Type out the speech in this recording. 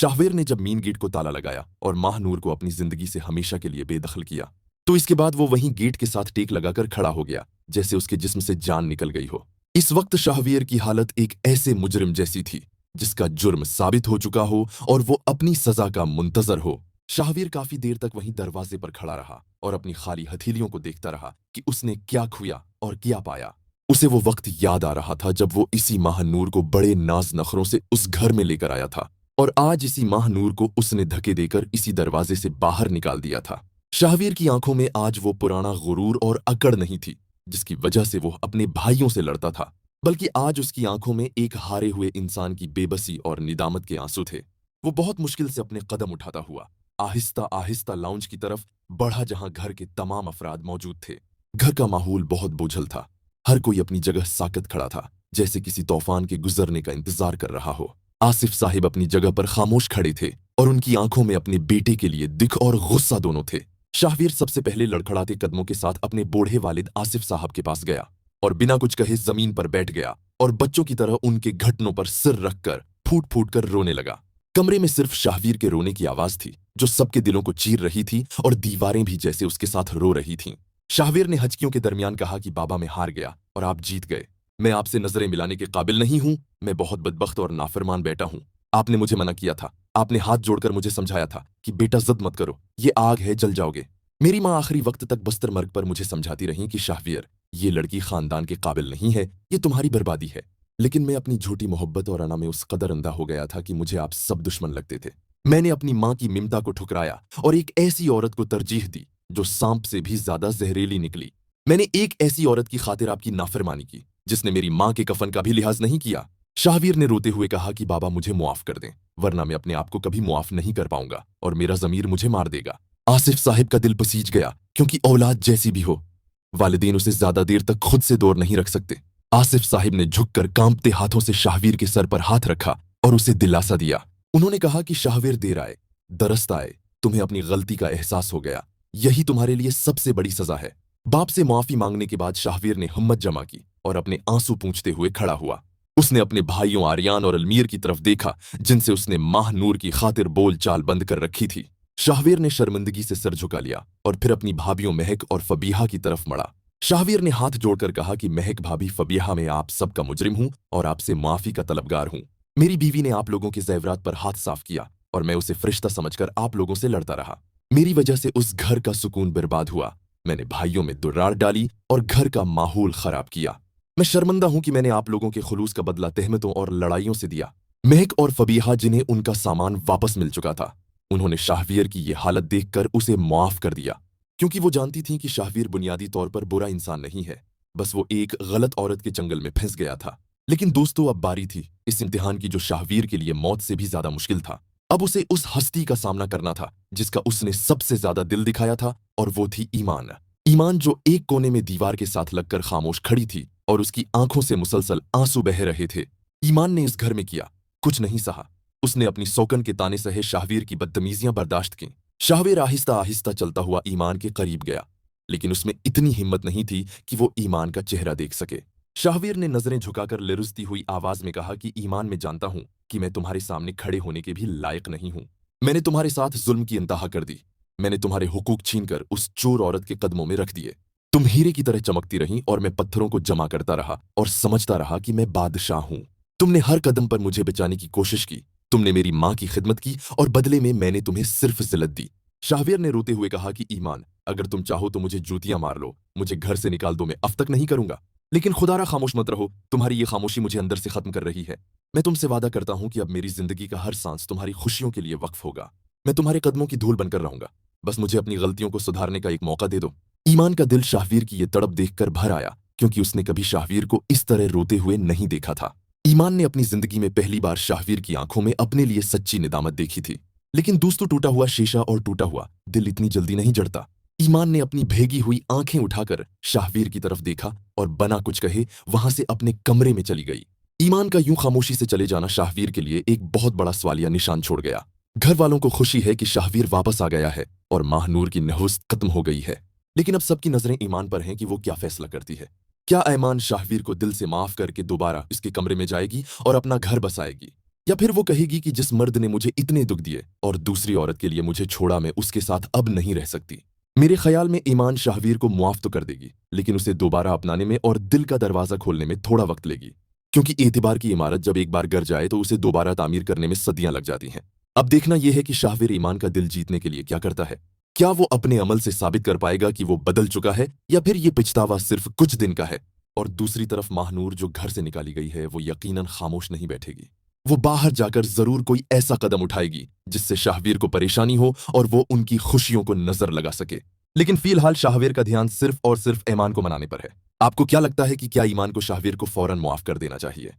शाहवीर ने जब mean gate को ताला लगाया और माहनूर को अपनी जिंदगी से हमेशा के लिए बेदखल किया, तो इसके बाद वो वहीं गेट के साथ टेक लगाकर खड़ा हो गया, जैसे उसके जिस्म से जान निकल गई हो। इस वक्त शाहवीर की हालत एक ऐसे मुजरिम जैसी थी जिसका जुर्म साबित हो चुका हो और वो अपनी सजा का मुंतजर हो। शाहवीर काफी देर तक वहीं दरवाजे पर खड़ा रहा और अपनी खाली हथेलियों को देखता रहा कि उसने क्या खोया और क्या पाया। उसे वो वक्त याद आ रहा था जब वो इसी माहनूर को बड़े नाज नखरों से उस घर में लेकर आया था, और आज इसी माहनूर को उसने धक्के देकर इसी दरवाजे से बाहर निकाल दिया था। शाहवीर की आंखों में आज वो पुराना गुरूर और अकड़ नहीं थी जिसकी वजह से वो अपने भाइयों से लड़ता था, बल्कि आज उसकी आंखों में एक हारे हुए इंसान की बेबसी और निदामत के आंसू थे। वो बहुत मुश्किल से अपने कदम उठाता हुआ आहिस्ता आहिस्ता लाउंज की तरफ बढ़ा, जहां घर के तमाम अफराद मौजूद थे। घर का माहौल बहुत बोझल था। हर कोई अपनी जगह साकत खड़ा था, जैसे किसी तूफान के गुजरने का इंतजार कर रहा हो। आसिफ साहिब अपनी जगह पर खामोश खड़े थे और उनकी आंखों में अपने बेटे के लिए दुख और गुस्सा दोनों थे। शाहवीर सबसे पहले लड़खड़ाते कदमों के साथ अपने बूढ़े वालिद आसिफ साहब के पास गया और बिना कुछ कहे जमीन पर बैठ गया और बच्चों की तरह उनके घुटनों पर सिर रखकर फूट फूट कर रोने लगा। कमरे में सिर्फ शाहवीर के रोने की आवाज थी जो सबके दिलों को चीर रही थी, और दीवारें भी जैसे उसके साथ रो रही थीं। शाहवीर ने हचकियों के दरमियान कहा कि बाबा, मैं हार गया और आप जीत गए। मैं आपसे नजरें मिलाने के काबिल नहीं हूं। मैं बहुत बदबख्त और नाफरमान बेटा हूं। आपने मुझे मना किया था। आपने हाथ जोड़कर मुझे समझाया था कि बेटा जिद मत करो, ये आग है, जल जाओगे। मेरी माँ आखिरी वक्त तक बस्तर मर्ग पर मुझे समझाती रही कि शाहवीर, ये लड़की खानदान के काबिल नहीं है, ये तुम्हारी बर्बादी है। लेकिन मैं अपनी झूठी मोहब्बत और अना में उस कदर अंधा हो गया था कि मुझे आप सब दुश्मन लगते थे। मैंने अपनी माँ की ममता को ठुकराया और एक ऐसी औरत को तरजीह दी जो सांप से भी ज्यादा जहरीली निकली। मैंने एक ऐसी औरत की खातिर आपकी नाफरमानी की जिसने मेरी माँ के कफन का भी लिहाज नहीं किया। शाहवीर ने रोते हुए कहा कि बाबा, मुझे मुआफ कर दें, वरना मैं अपने आप को कभी मुआफ नहीं कर पाऊंगा और मेरा जमीर मुझे मार देगा। आसिफ साहिब का दिल पसीज गया, क्योंकि औलाद जैसी भी हो, वालिदैन उसे ज्यादा देर तक खुद से दूर नहीं रख सकते। आसिफ साहिब ने झुककर कांपते हाथों से शाहवीर के सर पर हाथ रखा और उसे दिलासा दिया। उन्होंने कहा कि शाहवीर, देर आए दरस्त आए, तुम्हें अपनी गलती का एहसास हो गया, यही तुम्हारे लिए सबसे बड़ी सजा है। बाप से माफी मांगने के बाद शाहवीर ने हिम्मत जमा की और अपने आंसू पूंछते हुए खड़ा हुआ। उसने अपने भाइयों आर्यान और अलमीर की तरफ देखा, जिनसे उसने माह नूर की खातिर बोल चाल बंद कर रखी थी। शाहवीर ने शर्मिंदगी से सर झुका लिया और फिर अपनी भाभियों महक और फबीहा की तरफ मड़ा। शाहवीर ने हाथ जोड़कर कहा कि महक भाभी, फबीहा, मैं आप सबका मुजरिम हूं और आपसे माफी का तलबगार हूं। मेरी बीवी ने आप लोगों के ज़ेवरात पर हाथ साफ किया और मैं उसे फरिश्ता समझकर आप लोगों से लड़ता रहा। मेरी वजह से उस घर का सुकून बर्बाद हुआ। मैंने भाइयों में दुर्रार डाली और घर का माहौल खराब किया। मैं शर्मिंदा हूं कि मैंने आप लोगों के खुलूस का बदला तहमतों और लड़ाइयों से दिया। महक और फबीहा, जिन्हें उनका सामान वापस मिल चुका था, उन्होंने शाहवीर की ये हालत देखकर उसे मुआफ कर दिया, क्योंकि वो जानती थीं कि शाहवीर बुनियादी तौर पर बुरा इंसान नहीं है, बस वो एक गलत औरत के चंगल में फंस गया था। लेकिन दोस्तों, अब बारी थी इस इम्तिहान की जो शाहवीर के लिए मौत से भी ज्यादा मुश्किल था। अब उसे उस हस्ती का सामना करना था जिसका उसने सबसे ज्यादा दिल दिखाया था, और वो थी ईमान। ईमान, जो एक कोने में दीवार के साथ लगकर खामोश खड़ी थी और उसकी आंखों से मुसलसल आंसू बह रहे थे। ईमान ने इस घर में किया कुछ नहीं सहा। उसने अपनी सौकन के ताने सहे शाहवीर की बदतमीजियां बर्दाश्त की। शाहवीर आहिस्ता आहिस्ता चलता हुआ ईमान के करीब गया, लेकिन उसमें इतनी हिम्मत नहीं थी कि वो ईमान का चेहरा देख सके। शाहवीर ने नजरें झुकाकर लिरुसती हुई आवाज में कहा कि ईमान, मैं जानता हूं कि मैं तुम्हारे सामने खड़े होने के भी लायक नहीं हूं। मैंने तुम्हारे साथ जुल्म की इंतहा कर दी। मैंने तुम्हारे हुकूक छीनकर उस चोर औरत के कदमों में रख दिए। तुम हीरे की तरह चमकती रही और मैं पत्थरों को जमा करता रहा और समझता रहा कि मैं बादशाह हूं। तुमने हर कदम पर मुझे बचाने की कोशिश की। तुमने मेरी माँ की खिदमत की और बदले में मैंने तुम्हें सिर्फ जिल्लत दी। शाहवीर ने रोते हुए कहा कि ईमान, अगर तुम चाहो तो मुझे जूतियां मार लो, मुझे घर से निकाल दो, मैं अब तक नहीं करूंगा। लेकिन खुदारा खामोश मत रहो, तुम्हारी ये खामोशी मुझे अंदर से खत्म कर रही है। मैं तुमसे वादा करता हूं कि अब मेरी जिंदगी का हर सांस तुम्हारी खुशियों के लिए वक्फ होगा। मैं तुम्हारे कदमों की धूल बनकर रहूंगा। बस मुझे अपनी गलतियों को सुधारने का एक मौका दे दो। ईमान का दिल शाहवीर की ये तड़प देखकर भर आया, क्योंकि उसने कभी शाहवीर को इस तरह रोते हुए नहीं देखा था। ईमान ने अपनी जिंदगी में पहली बार शाहवीर की आंखों में अपने लिए सच्ची निदामत देखी थी। लेकिन दोस्तों, टूटा हुआ शीशा और टूटा हुआ दिल इतनी जल्दी नहीं जड़ता। ईमान ने अपनी भेगी हुई आंखें उठाकर शाहवीर की तरफ देखा और बना कुछ कहे वहां से अपने कमरे में चली गई। ईमान का यूं खामोशी से चले जाना शाहवीर के लिए एक बहुत बड़ा सवालिया निशान छोड़ गया। घर वालों को खुशी है कि शाहवीर वापस आ गया है और माहनूर की नहुस्त खत्म हो गई है, लेकिन अब सबकी नजरें ईमान पर हैं कि वो क्या फैसला करती है। क्या ऐमान शाहवीर को दिल से माफ करके दोबारा इसके कमरे में जाएगी और अपना घर बसाएगी, या फिर वो कहेगी कि जिस मर्द ने मुझे इतने दुख दिए और दूसरी औरत के लिए मुझे छोड़ा, मैं उसके साथ अब नहीं रह सकती। मेरे ख्याल में ईमान शाहवीर को मुआफ तो कर देगी, लेकिन उसे दोबारा अपनाने में और दिल का दरवाज़ा खोलने में थोड़ा वक्त लेगी, क्योंकि एतबार की इमारत जब एक बार गिर जाए तो उसे दोबारा तामीर करने में सदियां लग जाती हैं। अब देखना यह है कि शाहवीर ईमान का दिल जीतने के लिए क्या करता है। क्या वो अपने अमल से साबित कर पाएगा कि वो बदल चुका है, या फिर ये पछतावा सिर्फ कुछ दिन का है। और दूसरी तरफ महानूर जो घर से निकाली गई है, वो यकीनन खामोश नहीं बैठेगी। वो बाहर जाकर जरूर कोई ऐसा कदम उठाएगी जिससे शाहवीर को परेशानी हो और वो उनकी खुशियों को नजर लगा सके। लेकिन फिलहाल शाहवीर का ध्यान सिर्फ और सिर्फ ईमान को मनाने पर है। आपको क्या लगता है कि क्या ईमान को शाहवीर को फौरन मुआफ कर देना चाहिए?